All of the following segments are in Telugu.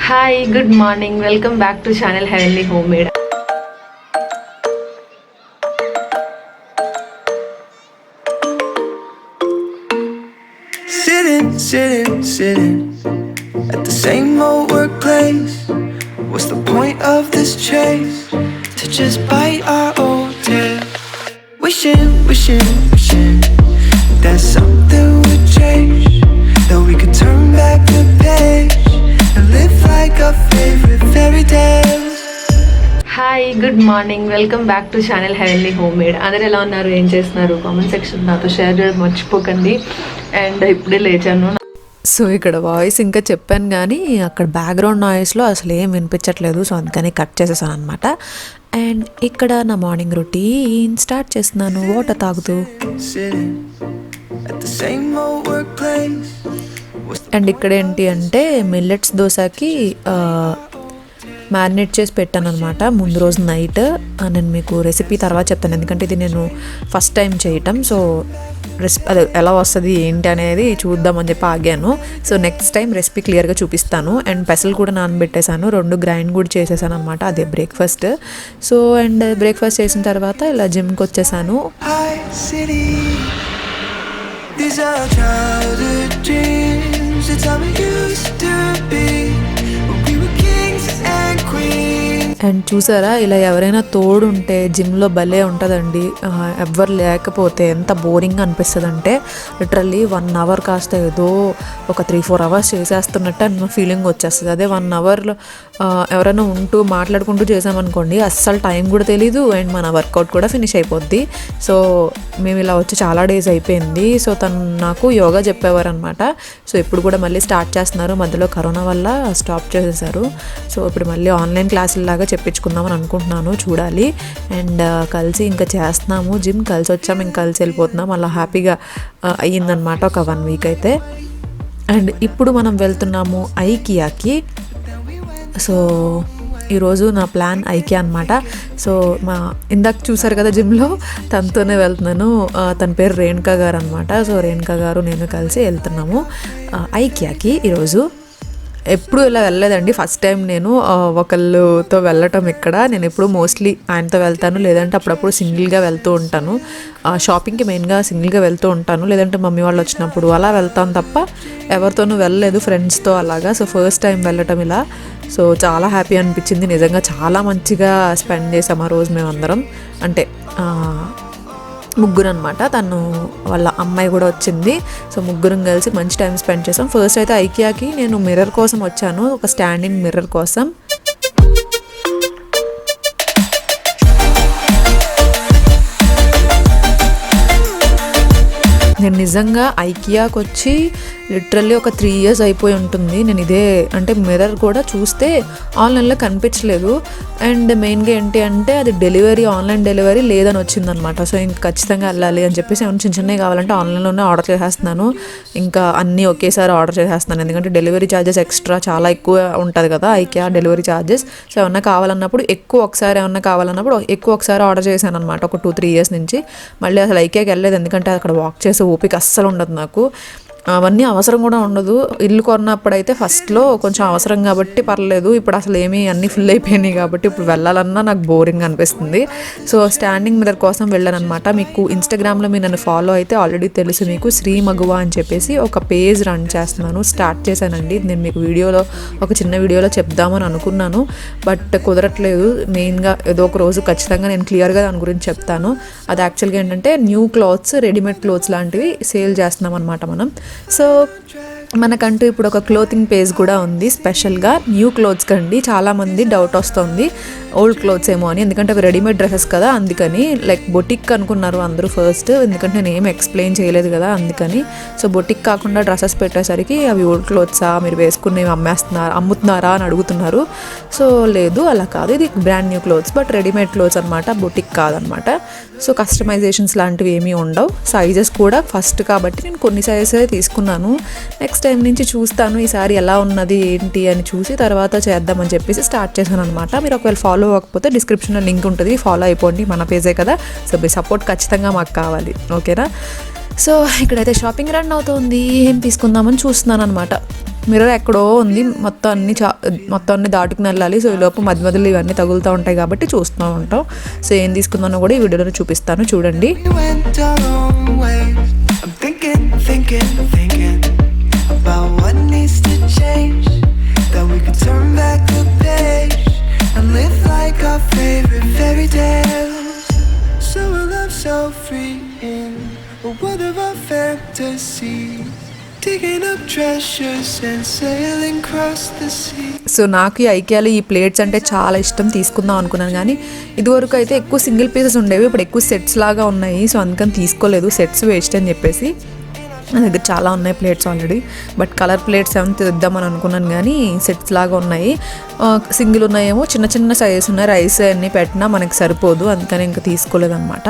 Hi, good morning. Welcome back to channel Heavenly Homemade. Sitting at the same old workplace. What's the point of this chase? To just bite our own tail. Wishing that something would change, that we could turn back the page and live like our favorite fairy tales. Hi good morning, welcome back to channel heavenly home made. అందరు ఎలా ఉన్నారు, ఏం చేస్తున్నారు? కామెంట్ సెక్షన్ నాతో షేర్ చేయడం మర్చిపోకండి. అండ్ ఇప్పుడే లేచాను. సో ఇక్కడ వాయిస్ ఇంకా చెప్పాను కానీ అక్కడ బ్యాక్గ్రౌండ్ నాయిస్లో అసలు ఏం వినిపించట్లేదు, సో అందుకని కట్ చేసేసాను అనమాట. అండ్ ఇక్కడ నా మార్నింగ్ రొటీన్ స్టార్ట్ చేస్తున్నాను వాటర్ తాగుతూ. అండ్ ఇక్కడ ఏంటి అంటే మిల్లెట్స్ దోశకి మ్యారినేట్ చేసి పెట్టాను అనమాట ముందు రోజు నైట్. నేను మీకు రెసిపీ తర్వాత చెప్తాను, ఎందుకంటే ఇది నేను ఫస్ట్ టైం చేయటం. సో అదే ఎలా వస్తుంది ఏంటి అనేది చూద్దామని చెప్పి ఆగాను. సో నెక్స్ట్ టైం రెసిపీ క్లియర్గా చూపిస్తాను. అండ్ పెసలు కూడా నానబెట్టేశాను, 2 గ్రైండ్ కూడా చేసేసాను అనమాట. అదే బ్రేక్ఫాస్ట్. సో అండ్ బ్రేక్ఫాస్ట్ చేసిన తర్వాత ఇలా జిమ్కి వచ్చేసాను. అండ్ చూసారా, ఇలా ఎవరైనా తోడు ఉంటే జిమ్లో భలే ఉంటుందండి. ఎవ్వరు లేకపోతే ఎంత బోరింగ్ అనిపిస్తుంది అంటే లిటరల్లీ 1 అవర్ కాస్త ఏదో ఒక 3-4 అవర్స్ చేసేస్తున్నట్టు అన్న ఫీలింగ్ వచ్చేస్తుంది. అదే 1 అవర్లో ఎవరైనా ఉంటూ మాట్లాడుకుంటూ చేసామనుకోండి అస్సలు టైం కూడా తెలీదు, అండ్ మన వర్కౌట్ కూడా ఫినిష్ అయిపోద్ది. సో మేము ఇలా వచ్చి చాలా డేస్ అయిపోయింది. సో తను నాకు యోగా చెప్పేవారు అనమాట. సో ఇప్పుడు కూడా మళ్ళీ స్టార్ట్ చేస్తున్నారు, మధ్యలో కరోనా వల్ల స్టాప్ చేసేసారు. సో ఇప్పుడు మళ్ళీ ఆన్లైన్ క్లాసుల్లాగా చెప్పించుకుందామని అనుకుంటున్నాను, చూడాలి. అండ్ కలిసి ఇంకా చేస్తున్నాము జిమ్, కలిసి వచ్చాము, ఇంకా కలిసి వెళ్ళిపోతున్నాం. అలా హ్యాపీగా అయ్యిందనమాట ఒక 1 వీక్ అయితే. అండ్ ఇప్పుడు మనం వెళ్తున్నాము ఐకియాకి. సో ఈరోజు నా ప్లాన్ ఐకియా అనమాట. సో ఇందాక చూసారు కదా జిమ్లో, తనతోనే వెళ్తున్నాను. తన పేరు రేణుకా గారు అనమాట. సో రేణుకా గారు నేను కలిసి వెళ్తున్నాము ఐకియాకి ఈరోజు. ఎప్పుడు ఇలా వెళ్ళలేదండి, ఫస్ట్ టైం నేను ఒకళ్ళతో వెళ్ళటం ఇక్కడ. నేను ఎప్పుడు మోస్ట్లీ ఆయనతో వెళ్తాను, లేదంటే అప్పుడప్పుడు సింగిల్గా వెళ్తూ ఉంటాను. షాపింగ్కి మెయిన్గా సింగిల్గా వెళ్తూ ఉంటాను, లేదంటే మమ్మీ వాళ్ళు వచ్చినప్పుడు అలా వెళ్తాను తప్ప ఎవరితోనూ వెళ్ళలేదు ఫ్రెండ్స్తో అలాగా. సో ఫస్ట్ టైం వెళ్ళటం ఇలా. సో చాలా హ్యాపీ అనిపించింది నిజంగా, చాలా మంచిగా స్పెండ్ చేసాం ఆ రోజు మేమందరం. అంటే ముగ్గురు అనమాట, తను వాళ్ళ అమ్మాయి కూడా వచ్చింది. సో ముగ్గురం కలిసి మంచి టైం స్పెండ్ చేసాం. ఫస్ట్ అయితే ఐకియాకి నేను మిర్రర్ కోసం వచ్చాను, ఒక స్టాండింగ్ మిర్రర్ కోసం. నేను నిజంగా ఐకియాకి వచ్చి లిటరల్లీ ఒక 3 ఇయర్స్ అయిపోయి ఉంటుంది. నేను ఇదే అంటే మిర్రర్ కూడా చూస్తే ఆన్లైన్లో కనిపించలేదు. అండ్ మెయిన్గా ఏంటి అంటే అది డెలివరీ, ఆన్లైన్ డెలివరీ లేదని వచ్చిందనమాట. సో ఇంక ఖచ్చితంగా వెళ్ళాలి అని చెప్పేసి ఏమైనా చిన్నవి కావాలంటే ఆన్లైన్లోనే ఆర్డర్ చేసేస్తున్నాను. ఇంకా అన్నీ ఒకేసారి ఆర్డర్ చేసేస్తున్నాను, ఎందుకంటే డెలివరీ ఛార్జెస్ ఎక్స్ట్రా చాలా ఎక్కువ ఉంటుంది కదా ఐకియా డెలివరీ ఛార్జెస్. సో ఏమన్నా కావాలన్నప్పుడు ఎక్కువ ఒకసారి ఆర్డర్ చేశాను అనమాట ఒక 2-3 ఇయర్స్ నుంచి. మళ్ళీ అసలు ఐకియాకి వెళ్ళలేదు, ఎందుకంటే అక్కడ వాక్ చేసే ఓపిక అస్సలు ఉండదు నాకు. అవన్నీ అవసరం కూడా ఉండదు. ఇల్లు కొన్నప్పుడైతే ఫస్ట్లో కొంచెం అవసరం కాబట్టి పర్లేదు, ఇప్పుడు అసలు ఏమీ అన్నీ ఫుల్ అయిపోయినాయి కాబట్టి ఇప్పుడు వెళ్ళాలన్నా నాకు బోరింగ్ అనిపిస్తుంది. సో స్టాండింగ్ మిర్రర్ కోసం వెళ్ళాను అనమాట. మీకు ఇన్స్టాగ్రామ్లో మీరు నన్ను ఫాలో అయితే ఆల్రెడీ తెలుసు మీకు, శ్రీ మగువ అని చెప్పేసి ఒక పేజ్ రన్ చేస్తున్నాను, స్టార్ట్ చేశానండి. నేను మీకు ఒక చిన్న వీడియోలో చెప్దామని అనుకున్నాను, బట్ కుదరట్లేదు. మెయిన్గా ఏదో ఒక రోజు ఖచ్చితంగా నేను క్లియర్గా దాని గురించి చెప్తాను. అది యాక్చువల్గా ఏంటంటే న్యూ క్లాత్స్, రెడీమేడ్ క్లాత్స్ లాంటివి సేల్ చేస్తున్నాం అనమాట మనం. సో మనకంటూ ఇప్పుడు ఒక క్లోతింగ్ పేజ్ కూడా ఉంది స్పెషల్గా న్యూ క్లోత్స్ కండి. చాలామంది డౌట్ వస్తుంది ఓల్డ్ క్లోత్స్ ఏమో అని, ఎందుకంటే అవి రెడీమేడ్ డ్రెస్సెస్ కదా, అందుకని లైక్ బొటిక్ అనుకున్నారు అందరూ ఫస్ట్, ఎందుకంటే నేను ఏం ఎక్స్ప్లెయిన్ చేయలేదు కదా అందుకని. సో బొటిక్ కాకుండా డ్రెస్సెస్ పెట్టేసరికి అవి ఓల్డ్ క్లోత్సా, మీరు వేసుకునేవి అమ్ముతున్నారా అని అడుగుతున్నారు. సో లేదు, అలా కాదు, ఇది brand new clothes, but readymade clothes అనమాట, బొటిక్ కాదనమాట. సో కస్టమైజేషన్స్ లాంటివి ఏమీ ఉండవు. సైజెస్ కూడా ఫస్ట్ కాబట్టి నేను కొన్ని సైజెస్ తీసుకున్నాను. నెక్స్ట్ టైం నుంచి చూస్తాను ఈసారి ఎలా ఉన్నది ఏంటి అని చూసి తర్వాత చేద్దామని చెప్పేసి స్టార్ట్ చేశాను అనమాట. మీరు ఒకవేళ ఫాలో అవ్వకపోతే డిస్క్రిప్షన్లో లింక్ ఉంటుంది, ఫాలో అయిపోండి, మన పేజే కదా. సో మీ సపోర్ట్ ఖచ్చితంగా మాకు కావాలి, ఓకేనా? సో ఇక్కడైతే షాపింగ్ రన్ అవుతుంది. ఏం తీసుకుందామని చూస్తున్నాను అనమాట. మిర్రర్ ఎక్కడో ఉంది, మొత్తం అన్ని దాటుకుని వెళ్ళాలి. సో ఈ లోపు మధ్య మధ్యలో ఇవన్నీ తగులుతూ ఉంటాయి కాబట్టి చూస్తూ ఉంటాం. సో ఏం తీసుకుందానో కూడా ఈ వీడియోలో చూపిస్తాను, చూడండి. సో నాకు ఈ ఐకియాలో ఈ ప్లేట్స్ అంటే చాలా ఇష్టం, తీసుకుందాం అనుకున్నాను. కానీ ఇదివరకు అయితే ఎక్కువ సింగిల్ పీసెస్ ఉండేవి, ఇప్పుడు ఎక్కువ సెట్స్ లాగా ఉన్నాయి. సో అందుకని తీసుకోలేదు, సెట్స్ వేస్ట్ అని చెప్పేసి. నా దగ్గర చాలా ఉన్నాయి plates already, but colour plates ఏమైనా తెద్దామని అనుకున్నాను. కానీ సెట్స్ లాగా ఉన్నాయి. సింగిల్ ఉన్నాయేమో, చిన్న చిన్న సైజెస్ ఉన్నాయి. రైస్ అన్నీ పెట్టినా మనకి సరిపోదు, అందుకని ఇంకా తీసుకోలేదన్నమాట.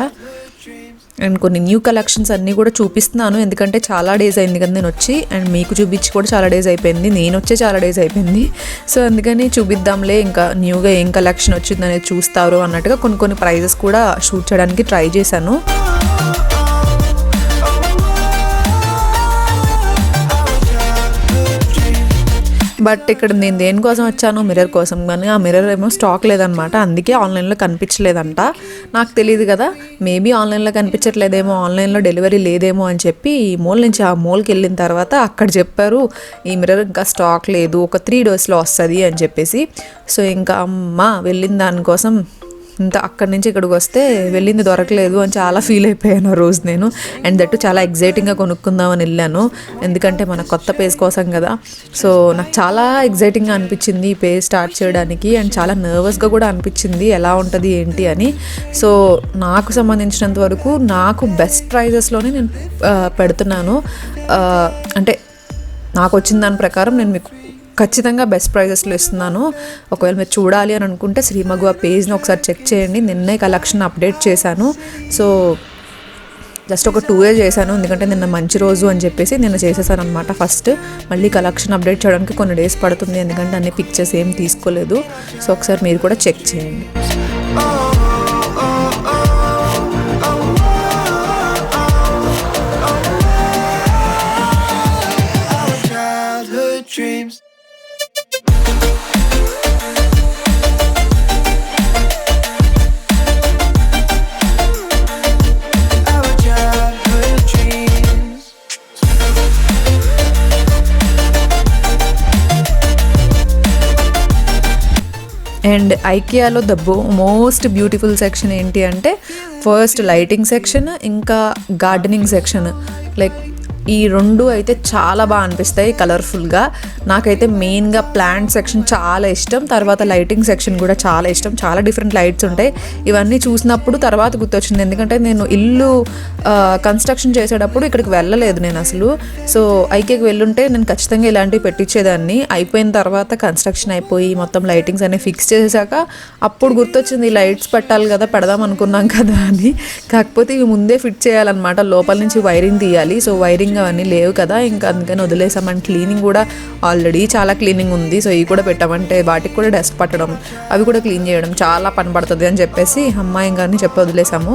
అండ్ కొన్ని న్యూ కలెక్షన్స్ అన్నీ కూడా చూపిస్తున్నాను, ఎందుకంటే చాలా డేస్ అయింది కదా నేను వచ్చి. అండ్ మీకు చూపించి కూడా చాలా డేస్ అయిపోయింది, నేను వచ్చే చాలా డేస్ అయిపోయింది. సో అందుకని చూపిద్దాంలే, ఇంకా న్యూగా ఏం కలెక్షన్ వచ్చింది అనేది చూస్తారు అన్నట్టుగా కొన్ని ప్రైజెస్ కూడా షూట్ చేయడానికి ట్రై చేశాను. బట్ ఇక్కడ నేను దేనికోసం వచ్చాను, మిర్రర్ కోసం. కానీ ఆ మిర్రర్ ఏమో స్టాక్ లేదనమాట, అందుకే ఆన్లైన్లో కనిపించలేదంట. నాకు తెలియదు కదా, మేబీ ఆన్లైన్లో కనిపించట్లేదేమో, ఆన్లైన్లో డెలివరీ లేదేమో అని చెప్పి ఈ మూల నుంచి ఆ మూలకి వెళ్ళిన తర్వాత అక్కడ చెప్పారు ఈ మిర్రర్ ఇంకా స్టాక్ లేదు, ఒక 3 daysలో వస్తుంది అని చెప్పేసి. సో ఇంకా అమ్మ వెళ్ళిన దానికోసం ఇంకా అక్కడి నుంచి ఇక్కడికి వస్తే వెళ్ళింది దొరకలేదు అని చాలా ఫీల్ అయిపోయాను ఆ రోజు నేను. అండ్ దట్టు చాలా ఎగ్జైటింగ్గా కొనుక్కుందామని వెళ్ళాను, ఎందుకంటే మన కొత్త పేజ్ కోసం కదా. సో నాకు చాలా ఎగ్జైటింగ్గా అనిపించింది ఈ పేజ్ స్టార్ట్ చేయడానికి. అండ్ చాలా నర్వస్గా కూడా అనిపించింది ఎలా ఉంటుంది ఏంటి అని. సో నాకు సంబంధించినంత వరకు నాకు బెస్ట్ ప్రైజెస్లోనే నేను పెడుతున్నాను. అంటే నాకు వచ్చిన దాని ప్రకారం నేను మీకు ఖచ్చితంగా బెస్ట్ ప్రైజెస్లో ఇస్తున్నాను. ఒకవేళ మీరు చూడాలి అని అనుకుంటే శ్రీమగు ఆ పేజ్ని ఒకసారి చెక్ చేయండి. నిన్నే కలెక్షన్ అప్డేట్ చేశాను. సో జస్ట్ ఒక 2 days చేశాను, ఎందుకంటే నిన్న మంచి రోజు అని చెప్పేసి నిన్న చేసేసాను అనమాట. ఫస్ట్ మళ్ళీ కలెక్షన్ అప్డేట్ చేయడానికి కొన్ని డేస్ పడుతుంది, ఎందుకంటే అన్ని పిక్చర్స్ ఏం తీసుకోలేదు. సో ఒకసారి మీరు కూడా చెక్ చేయండి. అండ్ ఐకియాలో ద మోస్ట్ బ్యూటిఫుల్ సెక్షన్ ఏంటి అంటే ఫస్ట్ లైటింగ్ సెక్షన్, ఇంకా గార్డెనింగ్ సెక్షన్. లైక్ ఈ 2 అయితే చాలా బాగా అనిపిస్తాయి కలర్ఫుల్గా. నాకైతే మెయిన్గా ప్లాంట్ సెక్షన్ చాలా ఇష్టం, తర్వాత లైటింగ్ సెక్షన్ కూడా చాలా ఇష్టం. చాలా డిఫరెంట్ లైట్స్ ఉంటాయి. ఇవన్నీ చూసినప్పుడు తర్వాత గుర్తొచ్చింది, ఎందుకంటే నేను ఇల్లు కన్స్ట్రక్షన్ చేసేటప్పుడు ఇక్కడికి వెళ్ళలేదు నేను అసలు. సో ఐకేకి వెళ్ళుంటే నేను ఖచ్చితంగా ఇలాంటివి పెట్టించేదాన్ని. అయిపోయిన తర్వాత కన్స్ట్రక్షన్ అయిపోయి మొత్తం లైటింగ్స్ అనేవి ఫిక్స్ చేసాక అప్పుడు గుర్తొచ్చింది ఈ లైట్స్ పెట్టాలి కదా, పెడదాం అనుకున్నాం కదా అని. కాకపోతే ఇవి ముందే ఫిట్ చేయాలన్నమాట, లోపల నుంచి వైరింగ్ తీయాలి. సో వైరింగ్ అవన్నీ లేవు కదా, ఇంకా అందుకని వదిలేసాం. అండ్ క్లీనింగ్ కూడా ఆల్రెడీ చాలా క్లీనింగ్ ఉంది. సో ఇవి కూడా పెట్టామంటే వాటికి కూడా డస్ట్ పట్టడం, అవి కూడా క్లీన్ చేయడం చాలా పని పడుతుంది అని చెప్పేసి అమ్మాయి కానీ చెప్పి వదిలేసాము.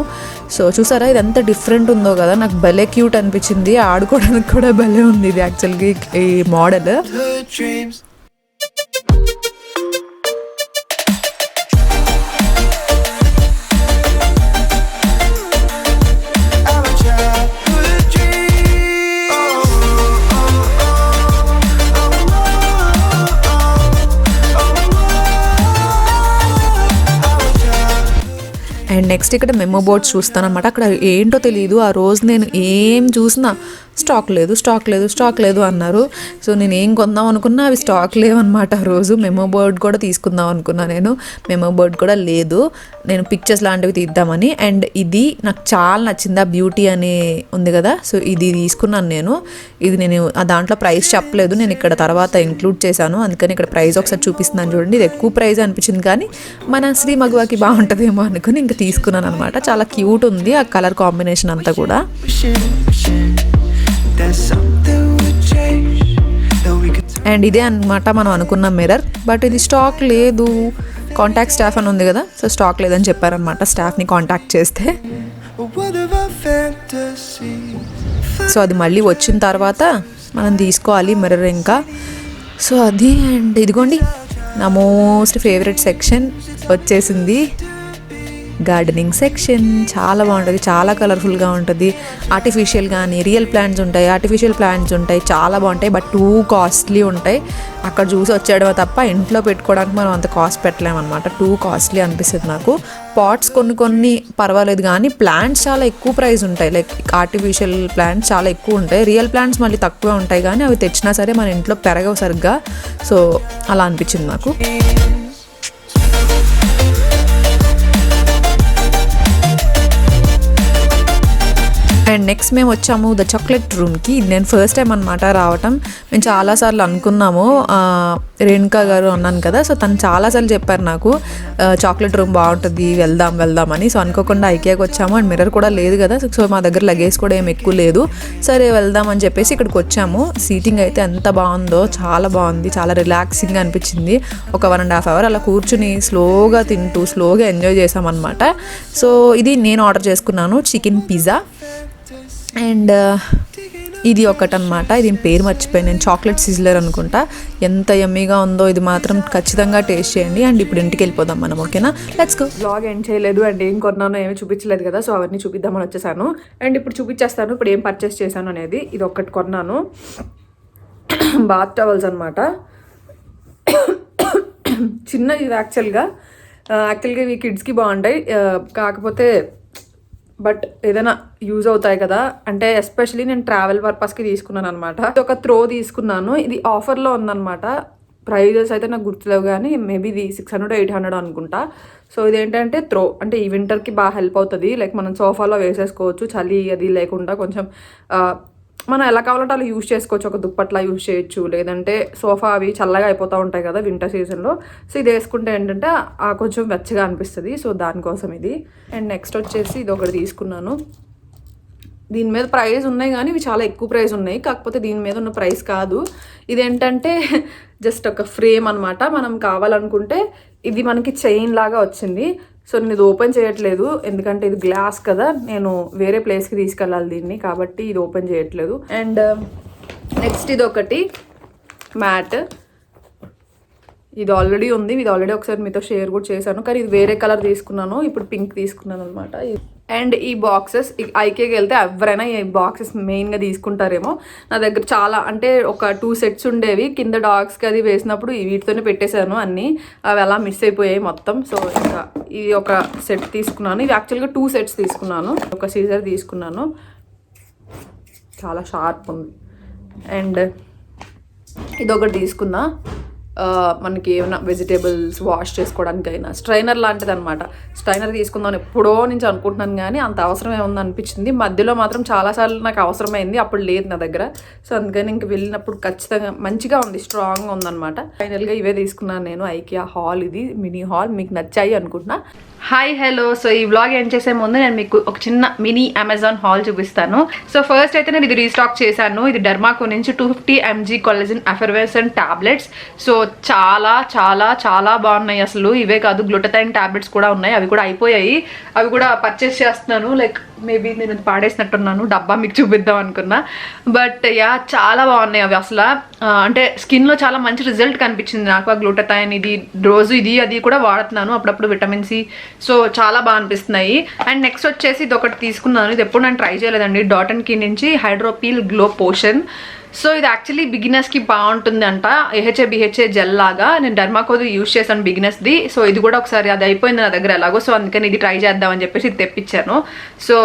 సో చూసారా ఇది ఎంత డిఫరెంట్ ఉందో కదా, నాకు భలే క్యూట్ అనిపించింది. ఆడుకోవడానికి కూడా భలే ఉంది ఇది యాక్చువల్గా ఈ మోడల్. అండ్ నెక్స్ట్ ఇక్కడ మెమో బోర్డ్స్ చూస్తాను అనమాట. అక్కడ ఏంటో తెలియదు, ఆ రోజు నేను ఏం చూసినా స్టాక్ లేదు అన్నారు. సో నేను ఏం కొందాం అనుకున్నా అవి స్టాక్ లేవన్నమాట. ఆ రోజు మెమో బోర్డ్ కూడా తీసుకుందాం అనుకున్నా, నేను మెమో బోర్డ్ కూడా లేదు. నేను పిక్చర్స్ లాంటివి తీద్దామని. అండ్ ఇది నాకు చాలా నచ్చింది, ఆ బ్యూటీ అని ఉంది కదా, సో ఇది తీసుకున్నాను నేను. ఇది నేను దాంట్లో ప్రైస్ చెప్పలేదు, నేను ఇక్కడ తర్వాత ఇంక్లూడ్ చేశాను, అందుకని ఇక్కడ ప్రైస్ ఒకసారి చూపిస్తున్నాను చూడండి. ఇది ఎక్కువ ప్రైస్ అనిపించింది కానీ మన శ్రీ మగువాకి బాగుంటుందేమో అనుకుని ఇంకా తీసుకున్నాను అనమాట. చాలా క్యూట్ ఉంది ఆ కలర్ కాంబినేషన్ అంతా కూడా. అండ్ ఇదే అనమాట మనం అనుకున్న మిర్రర్, బట్ ఇది స్టాక్ లేదు. కాంటాక్ట్ స్టాఫ్ అని ఉంది కదా, సో స్టాక్ లేదని చెప్పారనమాట. స్టాఫ్ని కాంటాక్ట్ చేస్తే సో అది మళ్ళీ వచ్చిన తర్వాత మనం తీసుకోవాలి మిర్రర్ ఇంకా. సో అది అండ్ ఇదిగోండి నా మోస్ట్ ఫేవరెట్ సెక్షన్ వచ్చేసింది, గార్డెనింగ్ సెక్షన్. చాలా బాగుంటుంది, చాలా కలర్ఫుల్గా ఉంటుంది. ఆర్టిఫిషియల్ కానీ రియల్ ప్లాంట్స్ ఉంటాయి, ఆర్టిఫిషియల్ ప్లాంట్స్ ఉంటాయి, చాలా బాగుంటాయి. బట్ టూ కాస్ట్లీ ఉంటాయి. అక్కడ చూసి వచ్చేయడమే తప్ప ఇంట్లో పెట్టుకోవడానికి మనం అంత కాస్ట్ పెట్టలేమన్నమాట. టూ కాస్ట్లీ అనిపిస్తుంది నాకు. పాట్స్ కొన్ని పర్వాలేదు కానీ ప్లాంట్స్ చాలా ఎక్కువ ప్రైస్ ఉంటాయి. లైక్ ఆర్టిఫిషియల్ ప్లాంట్స్ చాలా ఎక్కువ ఉంటాయి, రియల్ ప్లాంట్స్ మళ్ళీ తక్కువ ఉంటాయి కానీ అవి తెచ్చినా సరే మన ఇంట్లో పెరగవు సరిగ్గా. సో అలా అనిపించింది నాకు. అండ్ నెక్స్ట్ మేము వచ్చాము ద చాక్లెట్ రూమ్కి. నేను ఫస్ట్ టైం అనమాట రావటం. మేము చాలాసార్లు అనుకున్నాము, రేణుకా గారు అన్నాను కదా, సో తను చాలాసార్లు చెప్పారు నాకు చాక్లెట్ రూమ్ బాగుంటుంది, వెళ్దాం అని. సో అనుకోకుండా ఐకియాకి వచ్చాము. అండ్ మిర్రర్ కూడా లేదు కదా, సో మా దగ్గర లగేజ్ కూడా ఏం ఎక్కువ లేదు. సరే వెళ్దాం అని చెప్పేసి ఇక్కడికి వచ్చాము. సీటింగ్ అయితే ఎంత బాగుందో, చాలా బాగుంది, చాలా రిలాక్సింగ్గా అనిపించింది. ఒక 1.5 hours అలా కూర్చుని స్లోగా తింటూ స్లోగా ఎంజాయ్ చేసామన్నమాట. సో ఇది నేను ఆర్డర్ చేసుకున్నాను, చికెన్ పిజ్జా. అండ్ ఇది ఒకటనమాట, ఇది పేరు మర్చిపోయాను నేను, చాక్లెట్ సిజ్లర్ అనుకుంటా. ఎంత యమ్మీగా ఉందో, ఇది మాత్రం ఖచ్చితంగా టేస్ట్ చేయండి. అండ్ ఇప్పుడు ఇంటికి వెళ్ళిపోదాం మనం, ఓకేనా? Let's go. బ్లాగ్ ఏం చేయలేదు అండ్ ఏం కొన్నానో ఏమి చూపించలేదు కదా, సో అవన్నీ చూపిద్దామని వచ్చేసాను. అండ్ ఇప్పుడు చూపించేస్తాను ఇప్పుడు ఏం పర్చేస్ చేశాను అనేది. ఇది ఒక్కటి కొన్నాను, బాత్ టవల్స్ అనమాట. చిన్నది యాక్చువల్గా ఇవి కిడ్స్కి బాగుంటాయి, కాకపోతే బట్ ఏదైనా యూజ్ అవుతాయి కదా అంటే, ఎస్పెషలీ నేను ట్రావెల్ పర్పస్కి తీసుకున్నాను అనమాట. ఒక త్రో తీసుకున్నాను, ఇది ఆఫర్లో ఉందన్నమాట. ప్రైజెస్ అయితే నాకు గుర్తులేవు కానీ మేబీ ఇది 600-800 అనుకుంటా. సో ఇదేంటంటే త్రో, అంటే ఈ వింటర్కి బాగా హెల్ప్ అవుతుంది. లైక్ మనం సోఫాలో వేసేసుకోవచ్చు, చలి అది లేకుండా కొంచెం మనం ఎలా కావాలంటే అలా యూజ్ చేసుకోవచ్చు. ఒక దుప్పట్లా యూజ్ చేయొచ్చు, లేదంటే సోఫా అవి చల్లగా అయిపోతూ ఉంటాయి కదా వింటర్ సీజన్లో. సో ఇది వేసుకుంటే ఏంటంటే కొంచెం వెచ్చగా అనిపిస్తుంది. సో దానికోసం ఇది. అండ్ నెక్స్ట్ వచ్చేసి ఇది ఒకటి తీసుకున్నాను. దీని మీద ప్రైస్ ఉన్నాయి కానీ ఇవి చాలా ఎక్కువ ప్రైస్ ఉన్నాయి, కాకపోతే దీని మీద ఉన్న ప్రైస్ కాదు. ఇదేంటంటే జస్ట్ ఒక ఫ్రేమ్ అనమాట. మనం కావాలనుకుంటే ఇది మనకి చైన్ లాగా వచ్చింది. సో నేను ఇది ఓపెన్ చేయట్లేదు ఎందుకంటే ఇది గ్లాస్ కదా, నేను వేరే ప్లేస్కి తీసుకెళ్ళాలి దీన్ని, కాబట్టి ఇది ఓపెన్ చేయట్లేదు. అండ్ నెక్స్ట్ ఇది ఒకటి మ్యాట్, ఇది ఆల్రెడీ ఉంది, ఇది ఆల్రెడీ ఒకసారి మీతో షేర్ కూడా చేశాను, కానీ ఇది వేరే కలర్ తీసుకున్నాను, ఇప్పుడు పింక్ తీసుకున్నాను అనమాట. అండ్ ఈ బాక్సెస్ ఐకేకి వెళ్తే ఎవరైనా ఈ బాక్సెస్ మెయిన్గా తీసుకుంటారేమో. నా దగ్గర చాలా అంటే ఒక 2 sets ఉండేవి, కింద డాగ్స్కి అది వేసినప్పుడు వీటితోనే పెట్టేశాను అన్నీ, అవి అలా మిస్ అయిపోయాయి మొత్తం. సో ఇంకా ఇది ఒక సెట్ తీసుకున్నాను. ఇది యాక్చువల్గా 2 sets తీసుకున్నాను. ఒక సీజర్ తీసుకున్నాను, చాలా షార్ప్ ఉంది. అండ్ ఇదొకటి తీసుకున్నా, మనకి ఏమైనా వెజిటేబుల్స్ వాష్ చేసుకోవడానికైనా స్ట్రైనర్ లాంటిది అనమాట. స్ట్రైనర్ తీసుకుందాం ఎప్పుడో నుంచి అనుకుంటున్నాను కానీ అంత అవసరం ఏముంది అనిపించింది. మధ్యలో మాత్రం చాలాసార్లు నాకు అవసరమైంది, అప్పుడు లేదు నా దగ్గర. సో అందుకని ఇంక వెళ్ళినప్పుడు ఖచ్చితంగా మంచిగా ఉంది, స్ట్రాంగ్గా ఉందన్నమాట. ఫైనల్గా ఇవే తీసుకున్నాను నేను. ఐకియా హాల్, ఇది మినీ హాల్, మీకు నచ్చాయి అనుకుంటున్నా. హాయ్ హలో, సో ఈ వ్లాగ్ ఏం చేసే ముందు నేను మీకు ఒక చిన్న మినీ అమెజాన్ హాల్ చూపిస్తాను. సో ఫస్ట్ అయితే నేను ఇది రీస్టాక్ చేశాను. ఇది డెర్మాకో నుంచి 250 mg కొల్లజన్ ఎఫర్వెసెంట్ టాబ్లెట్స్. సో చాలా చాలా చాలా బాగున్నాయి అసలు. ఇవే కాదు, గ్లూటథైన్ టాబ్లెట్స్ కూడా ఉన్నాయి, అవి కూడా అయిపోయాయి, అవి కూడా పర్చేస్ చేస్తున్నాను. లైక్ మేబీ నేను పాడేసినట్టున్నాను, డబ్బా మీకు చూపిద్దాం అనుకున్నా. బట్ యా చాలా బాగున్నాయి అవి అసలు. అంటే స్కిన్లో చాలా మంచి రిజల్ట్ కనిపించింది నాకు. ఆ గ్లూటథైన్ ఇది రోజు ఇది అది కూడా వాడుతున్నాను, అప్పుడప్పుడు విటమిన్ సి. సో చాలా బాగా అనిపిస్తున్నాయి. అండ్ నెక్స్ట్ వచ్చేసి ఇది ఒకటి తీసుకున్నాను, ఇది ఎప్పుడు నేను ట్రై చేయలేదండి. డాట్ అండ్ కీ నుంచి హైడ్రోపీల్ గ్లో పోషన్. సో ఇది యాక్చువల్లీ బిగినర్స్కి బాగుంటుంది అంట, BHA జెల్ లాగా. నేను డెర్మాకోది యూజ్ చేశాను బిగినర్స్ది. సో ఇది కూడా ఒకసారి అది అయిపోయింది నా దగ్గర ఎలాగో, సో అందుకని ఇది ట్రై చేద్దామని చెప్పేసి ఇది తెప్పించాను. సో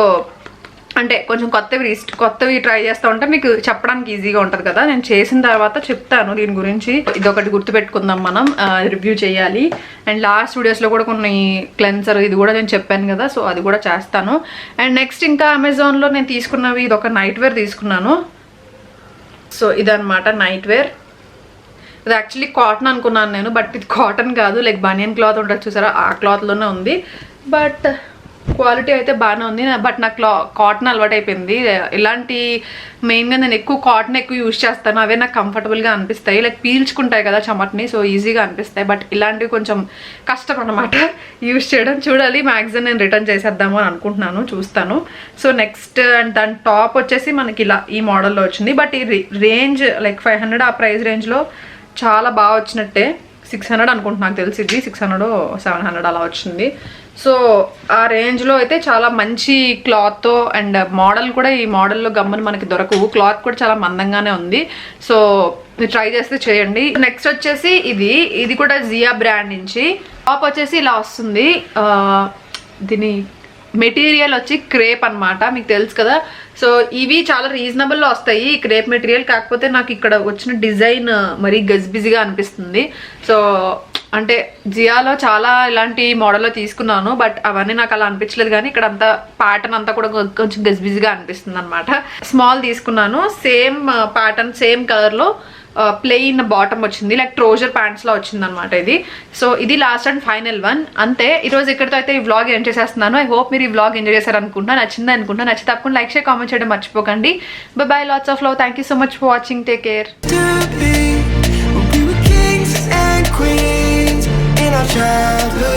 అంటే కొంచెం కొత్తవి ట్రై చేస్తూ ఉంటే మీకు చెప్పడానికి ఈజీగా ఉంటుంది కదా. నేను చేసిన తర్వాత చెప్తాను దీని గురించి. ఇది ఒకటి గుర్తుపెట్టుకుందాం మనం, రివ్యూ చేయాలి. అండ్ లాస్ట్ వీడియోస్లో కూడా కొన్ని క్లెన్సర్ ఇది కూడా నేను చెప్పాను కదా, సో అది కూడా చేస్తాను. అండ్ నెక్స్ట్ ఇంకా అమెజాన్లో నేను తీసుకున్నవి, ఇది ఒక నైట్ వేర్ తీసుకున్నాను. సో ఇదన్నమాట నైట్ వేర్. ఇది యాక్చువల్లీ కాటన్ అనుకున్నాను నేను, బట్ ఇది కాటన్ కాదు, లైక్ బనియన్ క్లాత్ ఉంటుంది చూసారా, ఆ క్లాత్లోనే ఉంది. బట్ క్వాలిటీ అయితే బాగానే ఉంది, బట్ నాకు కాటన్ అలవాటు అయిపోయింది. ఇలాంటి మెయిన్గా నేను ఎక్కువ కాటన్ ఎక్కువ యూజ్ చేస్తాను, అవే నాకు కంఫర్టబుల్గా అనిపిస్తాయి, లైక్ పీల్చుకుంటాయి కదా చెమటని, సో ఈజీగా అనిపిస్తాయి. బట్ ఇలాంటివి కొంచెం కష్టం అనమాట యూజ్ చేయడం. చూడాలి, మ్యాక్సిమం నేను రిటర్న్ చేసేద్దాము అని అనుకుంటున్నాను, చూస్తాను. సో నెక్స్ట్ అండ్ దాని టాప్ వచ్చేసి మనకి ఇలా ఈ మోడల్లో వచ్చింది, బట్ ఈ రేంజ్ లైక్ 500 ఆ ప్రైస్ రేంజ్లో చాలా బాగా వచ్చినట్టే. 600 అనుకుంటున్నా, నాకు తెలిసి ఇది 600 700 అలా వచ్చింది. సో ఆ రేంజ్లో అయితే చాలా మంచి క్లాత్, అండ్ మోడల్ కూడా ఈ మోడల్లో గమ్మును మనకి దొరకవు, క్లాత్ కూడా చాలా మందంగానే ఉంది. సో మీరు ట్రై చేస్తే చేయండి. నెక్స్ట్ వచ్చేసి ఇది కూడా జియా బ్రాండ్ నుంచి. టాప్ వచ్చేసి ఇలా వస్తుంది. దీని మెటీరియల్ వచ్చి క్రేప్ అనమాట, మీకు తెలుసు కదా. సో ఇవి చాలా రీజనబుల్లో వస్తాయి ఈ క్రేప్ మెటీరియల్, కాకపోతే నాకు ఇక్కడ వచ్చిన డిజైన్ మరీ గజిబిజిగా అనిపిస్తుంది. సో అంటే జియాలో చాలా ఇలాంటి మోడల్లో తీసుకున్నాను, బట్ అవన్నీ నాకు అలా అనిపించలేదు. కానీ ఇక్కడ అంతా ప్యాటర్న్ అంతా కూడా కొంచెం గజిబిజిగా అనిపిస్తుంది అనమాట. స్మాల్ తీసుకున్నాను, సేమ్ ప్యాటర్న్ సేమ్ కలర్లో ప్లెయిన్ బాటమ్ వచ్చింది, లైక్ ట్రోజర్ ప్యాంట్స్లో వచ్చింది అనమాట ఇది. సో ఇది లాస్ట్ అండ్ ఫైనల్ వన్. అంతే, ఈరోజు ఇక్కడితో అయితే ఈ వ్లాగ్ ఎండ్ చేసేస్తున్నాను. ఐ హోప్ మీరు ఈ వ్లాగ్ ఎంజాయ్ చేశారు అనుకుంటా, నచ్చింది అనుకుంటా. నచ్చితే తప్పకుండా లైక్ షేర్ కామెంట్ చేయడం మర్చిపోకండి. By, lots of love, thank you so much for watching, take care. We were kings and queens in our childhood.